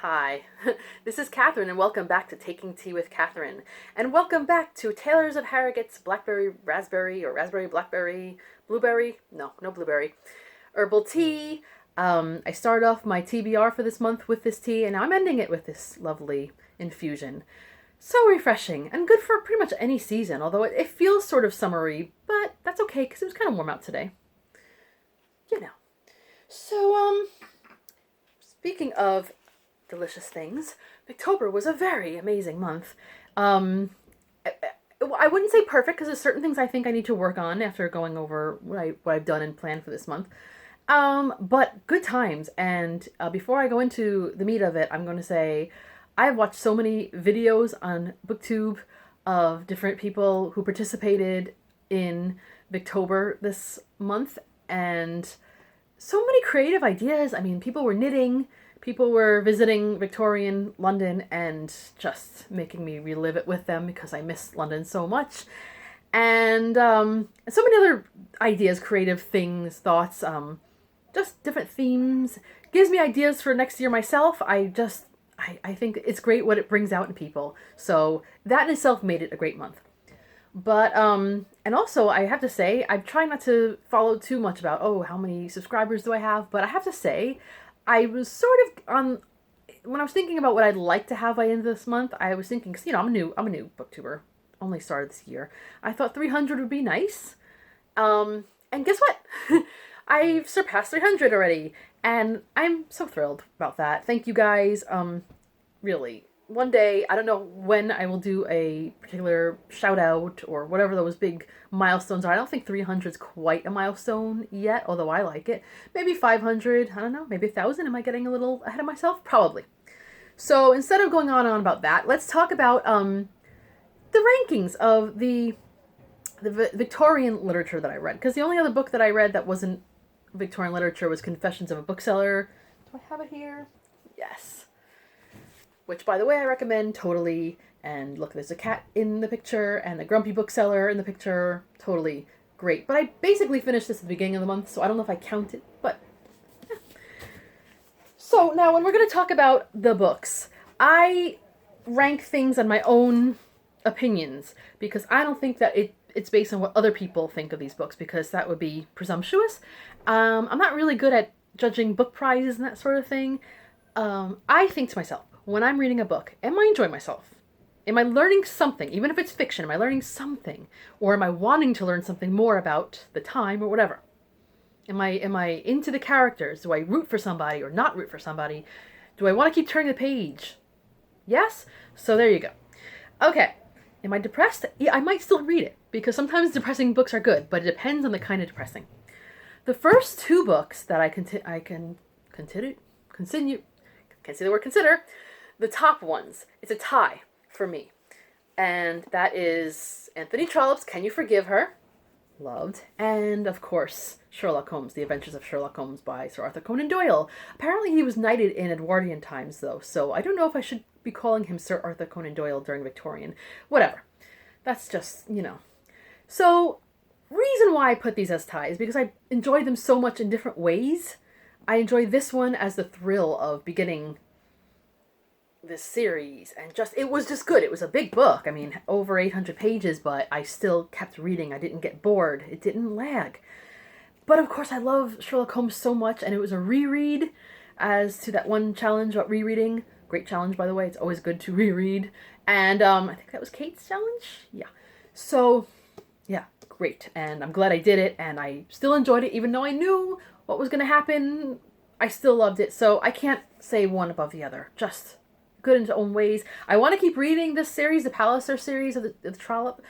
Hi, this is Catherine, and welcome back to Taking Tea with Catherine. And welcome back to Taylor's of Harrogate's Blackberry Raspberry or Raspberry Blackberry Blueberry. No blueberry. Herbal tea. I started off my TBR for this month with this tea, and now I'm ending it with this lovely infusion. So refreshing and good for pretty much any season, although it feels sort of summery, but that's okay because it was kind of warm out today. You know. So, speaking of delicious things, Victober was a very amazing month. I wouldn't say perfect because there's certain things I think I need to work on after going over what I've done and planned for this month. But good times. And before I go into the meat of it, I'm going to say I've watched so many videos on BookTube of different people who participated in Victober this month, and so many creative ideas. I mean, people were knitting, people were visiting Victorian London and just making me relive it with them because I miss London so much. And so many other ideas, creative things, thoughts, just different themes. Gives me ideas for next year myself. I think it's great what it brings out in people. So that in itself made it a great month. But, and also I have to say, I'm trying not to follow too much about, how many subscribers do I have? But I have to say, I was sort of when I was thinking about what I'd like to have by the end of this month, I was thinking, because, I'm a new booktuber, only started this year. I thought 300 would be nice. And guess what? I've surpassed 300 already, and I'm so thrilled about that. Thank you guys. Really. One day, I don't know when I will do a particular shout out or whatever those big milestones are. I don't think 300 is quite a milestone yet, although I like it. Maybe 500, I don't know, maybe 1,000. Am I getting a little ahead of myself? Probably. So instead of going on about that, let's talk about the rankings of the Victorian literature that I read. Because the only other book that I read that wasn't Victorian literature was Confessions of a Bookseller. Do I have it here? Yes. Which, by the way, I recommend totally. And look, there's a cat in the picture and a grumpy bookseller in the picture. Totally great. But I basically finished this at the beginning of the month, so I don't know if I count it, but yeah. So now when we're going to talk about the books, I rank things on my own opinions because I don't think that it's based on what other people think of these books, because that would be presumptuous. I'm not really good at judging book prizes and that sort of thing. I think to myself, when I'm reading a book, am I enjoying myself? Am I learning something? Even if it's fiction, am I learning something? Or am I wanting to learn something more about the time or whatever? Am I into the characters? Do I root for somebody or not root for somebody? Do I want to keep turning the page? Yes? So there you go. Okay. Am I depressed? Yeah, I might still read it, because sometimes depressing books are good, but it depends on the kind of depressing. The first two books that I can continue, can't say the word consider, the top ones. It's a tie for me. And that is Anthony Trollope's Can You Forgive Her? Loved. And, of course, Sherlock Holmes, The Adventures of Sherlock Holmes by Sir Arthur Conan Doyle. Apparently he was knighted in Edwardian times, though, so I don't know if I should be calling him Sir Arthur Conan Doyle during Victorian. Whatever. That's just, So, reason why I put these as ties, because I enjoy them so much in different ways. I enjoy this one as the thrill of beginning this series, and it was just good. It was a big book. I mean, over 800 pages, but I still kept reading. I didn't get bored. It didn't lag. But of course, I love Sherlock Holmes so much, and it was a reread as to that one challenge about rereading. Great challenge, by the way. It's always good to reread. And I think that was Kate's challenge? Yeah. So, yeah, great. And I'm glad I did it, and I still enjoyed it, even though I knew what was going to happen. I still loved it. So I can't say one above the other. Just good in its own ways. I want to keep reading this series, the Palliser series of the Trollope.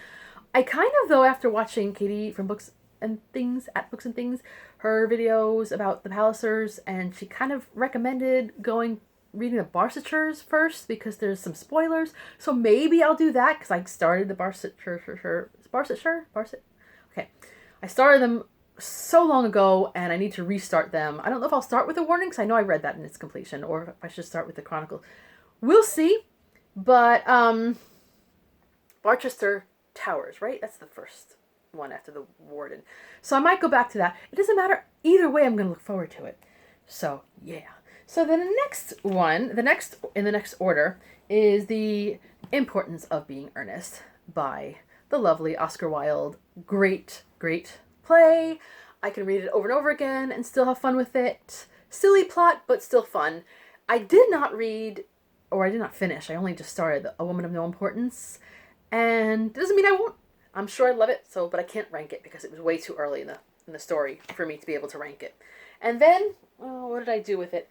I kind of, though, after watching Katie from Books and Things, at Books and Things, her videos about the Pallisers, and she kind of recommended reading the Barsetshires first because there's some spoilers. So maybe I'll do that because I started the Barsetshire. Okay. I started them so long ago and I need to restart them. I don't know if I'll start with the warning because I know I read that in its completion, or if I should start with the Chronicle. We'll see. But Barchester Towers, right? That's the first one after the Warden. So I might go back to that. It doesn't matter. Either way, I'm going to look forward to it. So, yeah. So then the next order is The Importance of Being Earnest by the lovely Oscar Wilde. Great, great play. I can read it over and over again and still have fun with it. Silly plot, but still fun. I did not read, or I did not finish. I only just started A Woman of No Importance, and it doesn't mean I won't. I'm sure I love it. So, but I can't rank it because it was way too early in the story for me to be able to rank it. And then, what did I do with it?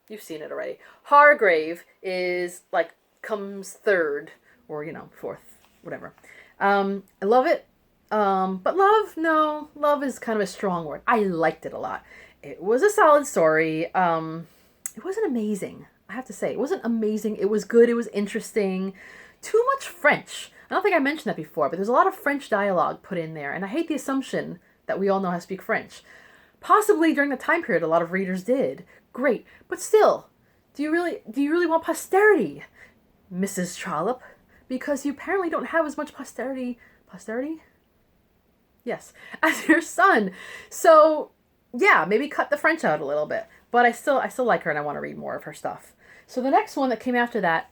You've seen it already. Hargrave is like comes third, or fourth, whatever. I love it. But love, no, love is kind of a strong word. I liked it a lot. It was a solid story. It wasn't amazing. I have to say, it wasn't amazing. It was good. It was interesting. Too much French. I don't think I mentioned that before, but there's a lot of French dialogue put in there, and I hate the assumption that we all know how to speak French. Possibly during the time period, a lot of readers did. Great, but still, do you really want posterity, Mrs. Trollope? Because you apparently don't have as much posterity, yes, as your son. So yeah, maybe cut the French out a little bit. But I still like her, and I want to read more of her stuff. So the next one that came after that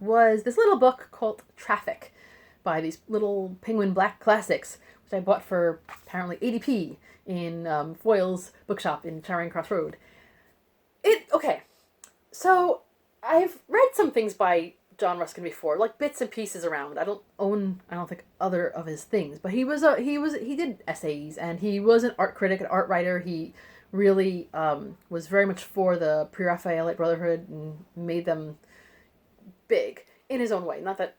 was this little book called Traffic by these little penguin black classics, which I bought for apparently 80p in Foyle's bookshop in Charing Cross Road. Okay, so I've read some things by John Ruskin before, like bits and pieces around. I don't think other of his things, but he did essays, and he was an art critic, an art writer. He really was very much for the Pre-Raphaelite Brotherhood and made them big in his own way. Not that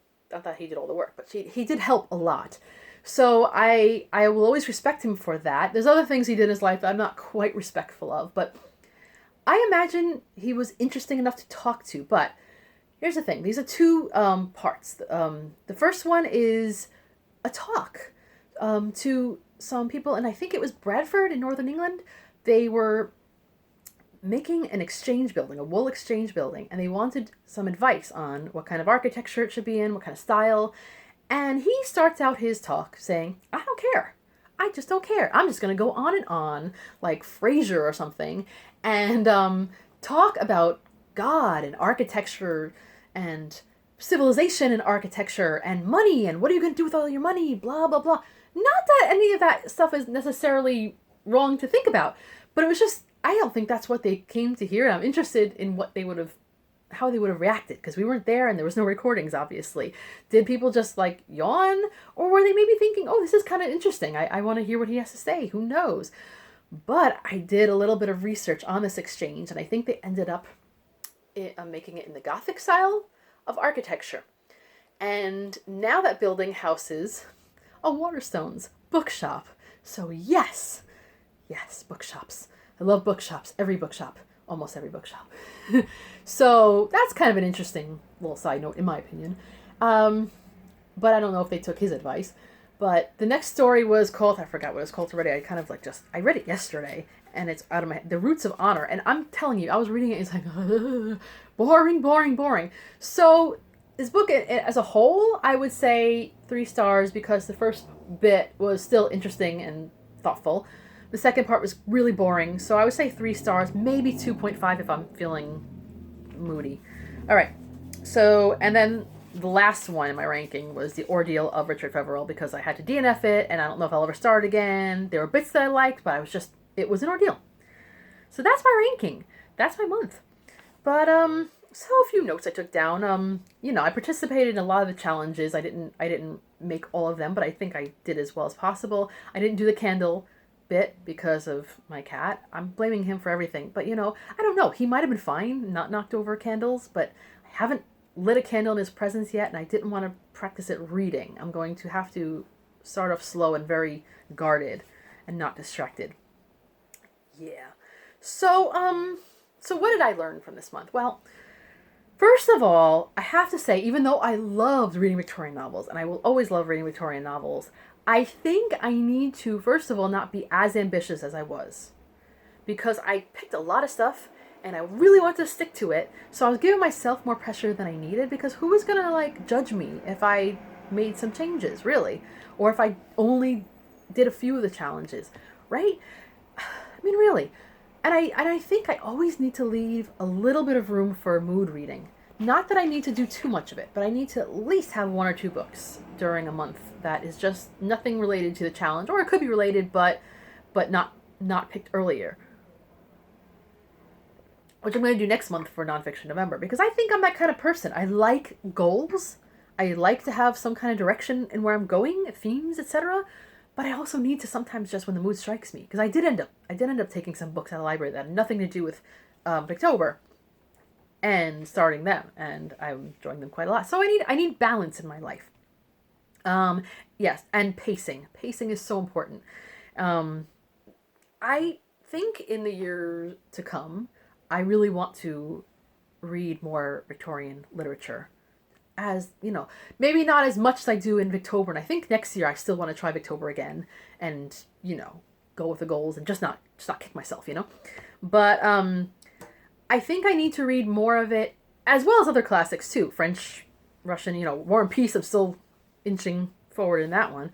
he did all the work, but he did help a lot. So I will always respect him for that. There's other things he did in his life that I'm not quite respectful of, but I imagine he was interesting enough to talk to. But here's the thing. These are two parts. The first one is a talk to some people, and I think it was Bradford in Northern England. They were making an exchange building, a wool exchange building, and they wanted some advice on what kind of architecture it should be in, what kind of style. And he starts out his talk saying, I don't care. I just don't care. I'm just going to go on and on, like Frasier or something, and talk about God and architecture and civilization and architecture and money and what are you going to do with all your money, blah, blah, blah. Not that any of that stuff is necessarily wrong to think about, but it was just, I don't think that's what they came to hear. I'm interested in how they would have reacted, because we weren't there and there was no recordings, obviously. Did people just like yawn, or were they maybe thinking, oh, this is kind of interesting, I want to hear what he has to say? Who knows? But I did a little bit of research on this exchange, and I think they ended up making it in the Gothic style of architecture. And now that building houses a Waterstones bookshop. So yes, bookshops. I love bookshops. Almost every bookshop. So that's kind of an interesting little side note, in my opinion. But I don't know if they took his advice. But the next story was called, I forgot what it was called already. I read it yesterday, and it's out of my head. The Roots of Honor. And I'm telling you, I was reading it, and it's like, boring. So this book as a whole, I would say 3 stars, because the first bit was still interesting and thoughtful. The second part was really boring, so I would say 3 stars, maybe 2.5 if I'm feeling moody. All right, so, and then the last one in my ranking was The Ordeal of Richard Feverell, because I had to DNF it, and I don't know if I'll ever start it again. There were bits that I liked, but it was an ordeal. So that's my ranking. That's my month. But, so a few notes I took down. I participated in a lot of the challenges. I didn't make all of them, but I think I did as well as possible. I didn't do the candle bit because of my cat. I'm blaming him for everything. But, I don't know. He might have been fine, not knocked over candles, but I haven't lit a candle in his presence yet, and I didn't want to practice it reading. I'm going to have to start off slow and very guarded and not distracted. Yeah. So what did I learn from this month? Well, first of all, I have to say, even though I loved reading Victorian novels, and I will always love reading Victorian novels, I think I need to, first of all, not be as ambitious as I was. Because I picked a lot of stuff, and I really wanted to stick to it, so I was giving myself more pressure than I needed, because who was going to, judge me if I made some changes, really? Or if I only did a few of the challenges, right? I mean, really. And I think I always need to leave a little bit of room for mood reading. Not that I need to do too much of it, but I need to at least have one or two books during a month that is just nothing related to the challenge, or it could be related, but not picked earlier. Which I'm going to do next month for Nonfiction November, because I think I'm that kind of person. I like goals. I like to have some kind of direction in where I'm going, themes, etc. But I also need to sometimes just when the mood strikes me, because I did end up taking some books out of the library that had nothing to do with Victober, and starting them, and I'm enjoying them quite a lot. So I need balance in my life. Yes, and pacing. Pacing is so important. I think in the year to come, I really want to read more Victorian literature. As you know, maybe not as much as I do in Victober, and I think next year I still want to try Victober again, and go with the goals and just not kick myself, But I think I need to read more of it, as well as other classics too. French, Russian, War and Peace. I'm still inching forward in that one.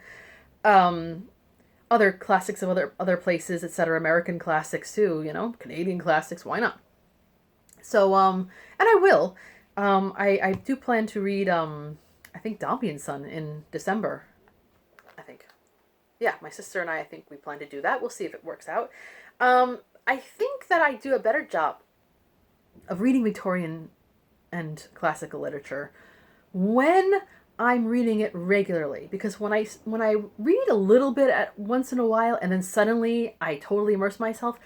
Other classics of other places, etc. American classics too. Canadian classics. Why not? So and I will. I do plan to read I think Dombey and Son in December. I think. Yeah, my sister and I think we plan to do that. We'll see if it works out. I think that I do a better job of reading Victorian and classical literature when I'm reading it regularly, because when I read a little bit at once in a while and then suddenly I totally immerse myself,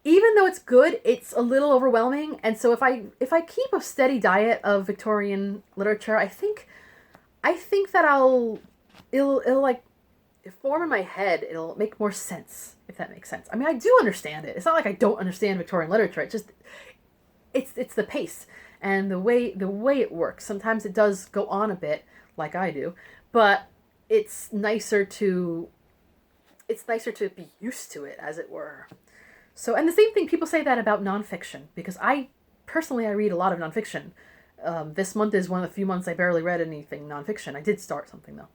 even though it's good, it's a little overwhelming. And so if I keep a steady diet of Victorian literature, I think that it'll like form in my head. It'll make more sense, if that makes sense. I mean, I do understand it. It's not like I don't understand Victorian literature. It's the pace and the way it works. Sometimes it does go on a bit, like I do, but it's nicer to be used to it, as it were. So, and the same thing, people say that about nonfiction, because I read a lot of nonfiction. This month is one of the few months I barely read anything nonfiction. I did start something though,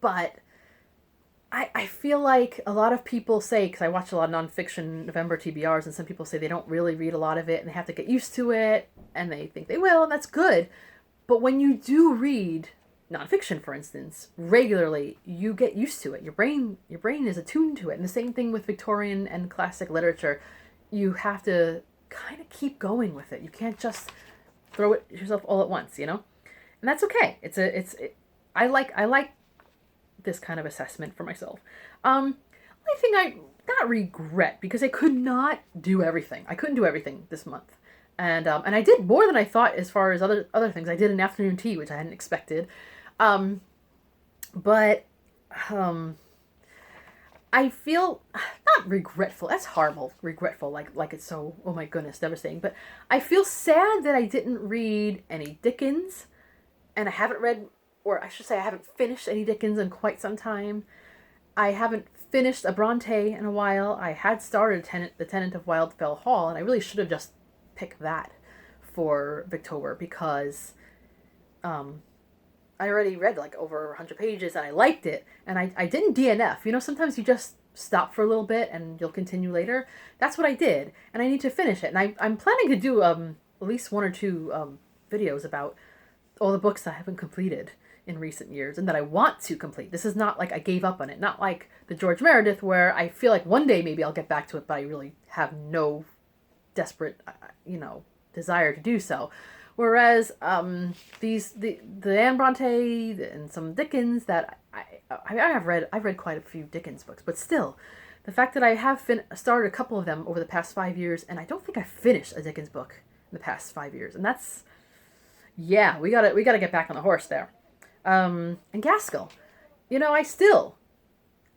but I feel like a lot of people say, because I watch a lot of nonfiction November TBRs, and some people say they don't really read a lot of it and they have to get used to it, and they think they will, and that's good. But when you do read nonfiction, for instance, regularly, you get used to it. Your brain is attuned to it. And the same thing with Victorian and classic literature. You have to kind of keep going with it. You can't just throw it yourself all at once, And that's okay. I like this kind of assessment for myself. Only thing I not regret, because I could not do everything. I couldn't do everything this month. And I did more than I thought as far as other things. I did an afternoon tea, which I hadn't expected. But I feel not regretful. That's horrible. Regretful, like it's so, oh my goodness, devastating. But I feel sad that I didn't read any Dickens, and I haven't read, or I should say I haven't finished any Dickens in quite some time. I haven't finished a Bronte in a while. I had started The Tenant of Wildfell Hall, and I really should have just picked that for Victober, because I already read like over 100 pages and I liked it, and I didn't DNF. Sometimes you just stop for a little bit and you'll continue later. That's what I did, and I need to finish it. And I'm planning to do at least one or two videos about all the books I haven't completed in recent years and that I want to complete. This is not like I gave up on it. Not like the George Meredith, where I feel like one day maybe I'll get back to it, but I really have no desperate, desire to do so. Whereas the Anne Bronte and some Dickens that I've read quite a few Dickens books, but still, the fact that I have started a couple of them over the past 5 years, and I don't think I finished a Dickens book in the past 5 years, and that's, yeah, we gotta get back on the horse there. And Gaskell,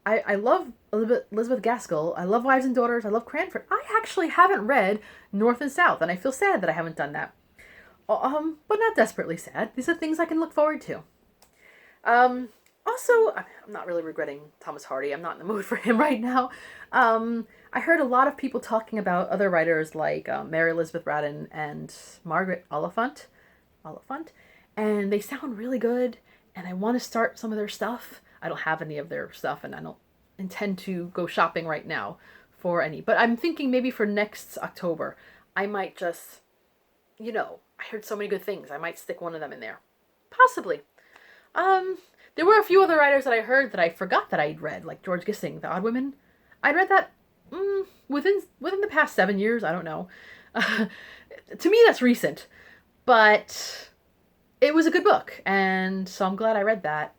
I love Elizabeth Gaskell. I love Wives and Daughters. I love Cranford. I actually haven't read North and South, and I feel sad that I haven't done that. But not desperately sad. These are things I can look forward to. Also, I'm not really regretting Thomas Hardy. I'm not in the mood for him right now. I heard a lot of people talking about other writers like Mary Elizabeth Braddon and Margaret Oliphant, and they sound really good, and I want to start some of their stuff. I don't have any of their stuff, and I don't intend to go shopping right now for any. But I'm thinking maybe for next October, I might just, I heard so many good things. I might stick one of them in there. Possibly. There were a few other writers that I heard that I forgot that I'd read, like George Gissing, The Odd Women. I'd read that within the past 7 years. I don't know. To me, that's recent, but it was a good book, and so I'm glad I read that,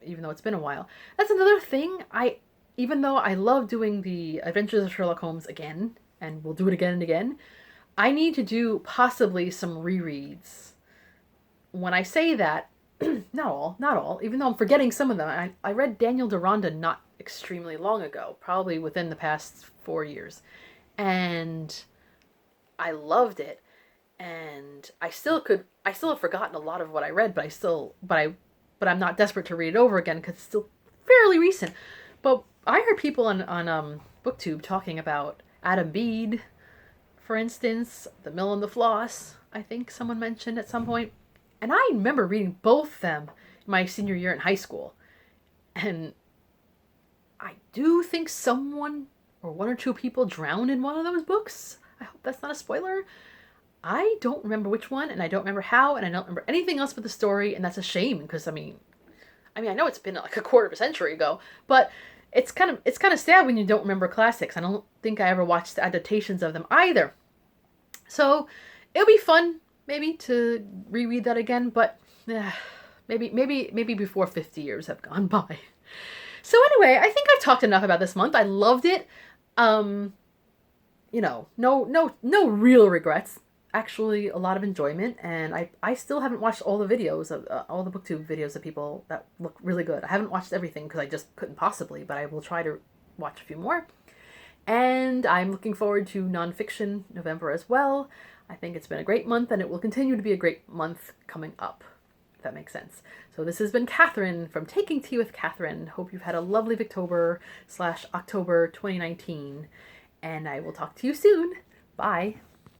even though it's been a while. That's another thing. Even though I love doing the Adventures of Sherlock Holmes again, and we'll do it again and again, I need to do possibly some rereads. When I say that, not all, even though I'm forgetting some of them. I read Daniel Deronda not extremely long ago, probably within the past 4 years. And I loved it. And I still have forgotten a lot of what I read, but I'm not desperate to read it over again because it's still fairly recent. But I heard people on BookTube talking about Adam Bede, for instance, The Mill and the Floss, I think someone mentioned at some point. And I remember reading both them my senior year in high school. And I do think someone or one or two people drowned in one of those books. I hope that's not a spoiler. I don't remember which one, and I don't remember how, and I don't remember anything else but the story, and that's a shame because I know it's been like a quarter of a century ago, but it's kind of sad when you don't remember classics. I don't think I ever watched the adaptations of them either. So it'll be fun maybe to reread that again, but maybe before 50 years have gone by. So anyway, I think I've talked enough about this month. I loved it. No real regrets. Actually, a lot of enjoyment, and I still haven't watched all the videos of all the BookTube videos of people that look really good. I haven't watched everything because I just couldn't possibly, but I will try to watch a few more. And I'm looking forward to nonfiction November as well. I think it's been a great month, and it will continue to be a great month coming up, if that makes sense. So this has been Catherine from Taking Tea with Catherine. Hope you've had a lovely Victober/October 2019, and I will talk to you soon. Bye.